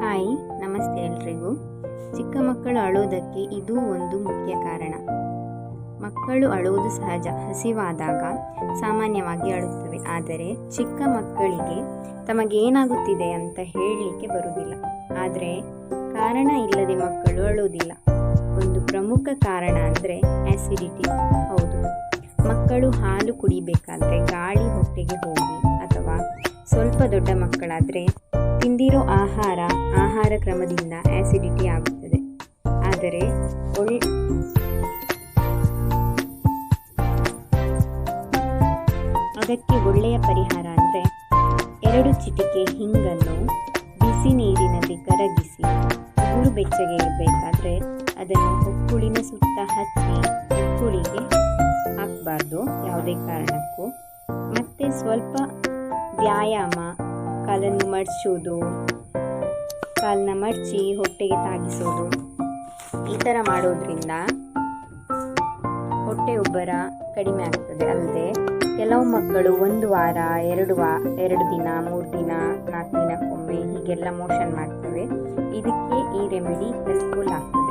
Hi, ನಮಸ್ತೆ ಎಲ್ರಿಗೂ. ಚಿಕ್ಕ ಮಕ್ಕಳು ಅಳುವುದಕ್ಕೆ ಇದು ಒಂದು ಮುಖ್ಯ ಕಾರಣ. ಮಕ್ಕಳು ಅಳುವುದು ಸಹಜ. ಹಸಿವಾದಾಗ ಸಾಮಾನ್ಯವಾಗಿ ಅಳುತ್ತವೆ. ಆದರೆ ಚಿಕ್ಕ ಮಕ್ಕಳಿಗೆ ತಮಗೇನಾಗುತ್ತಿದೆ ಅಂತ ಹೇಳಲಿಕ್ಕೆ ಬರುವುದಿಲ್ಲ. ಆದರೆ ಕಾರಣ ಇಲ್ಲದೆ ಮಕ್ಕಳು ಅಳುವುದಿಲ್ಲ. ಒಂದು ಪ್ರಮುಖ ಕಾರಣ ಅಂದರೆ ಆ್ಯಸಿಡಿಟಿ. ಹೌದು, ಮಕ್ಕಳು ಹಾಲು ಕುಡಿಬೇಕಾದ್ರೆ ಗಾಳಿ ಹೊಟ್ಟೆಗೆ ಹೋಗಿ ಅಥವಾ ಸ್ವಲ್ಪ ದೊಡ್ಡ ಮಕ್ಕಳಾದರೆ ತಿಂದಿರೋ ಆಹಾರ ಕ್ರಮದಿಂದ ಆ್ಯಸಿಡಿಟಿ ಆಗುತ್ತದೆ. ಆದರೆ ಅದಕ್ಕೆ ಒಳ್ಳೆಯ ಪರಿಹಾರ ಅಂದರೆ 2 ಚಿಟಿಕೆ ಹಿಂಗನ್ನು ಬಿಸಿ ನೀರಿನಲ್ಲಿ ಕರಗಿಸಿ ಉಗುರು ಬೆಚ್ಚಗೆ ಇರಬೇಕಾದ್ರೆ ಅದನ್ನು ಹೊಕ್ಕುಳಿನ ಸುತ್ತ ಹಚ್ಚಿ ಹೊಕ್ಕುಳಿಗೆ ಹಾಕಬಾರ್ದು ಯಾವುದೇ ಕಾರಣಕ್ಕೂ. ಮತ್ತು ಸ್ವಲ್ಪ ವ್ಯಾಯಾಮ, ಕಾಲನ್ನು ಮಡಚಿ ಹೊಟ್ಟೆಗೆ ತಾಗಿಸೋದು, ಈ ಥರ ಮಾಡೋದ್ರಿಂದ ಹೊಟ್ಟೆ ಉಬ್ಬರ ಕಡಿಮೆ ಆಗ್ತದೆ. ಅಲ್ಲದೆ ಕೆಲವು ಮಕ್ಕಳು 1 ವಾರ 2 ದಿನ 3 ದಿನ 4 ದಿನಕ್ಕೊಮ್ಮೆ ಹೀಗೆಲ್ಲ ಮೋಷನ್ ಮಾಡ್ತವೆ. ಇದಕ್ಕೆ ಈ ರೆಮಿಡಿ ಹೆಲ್ಪ್ಫುಲ್ ಆಗ್ತದೆ.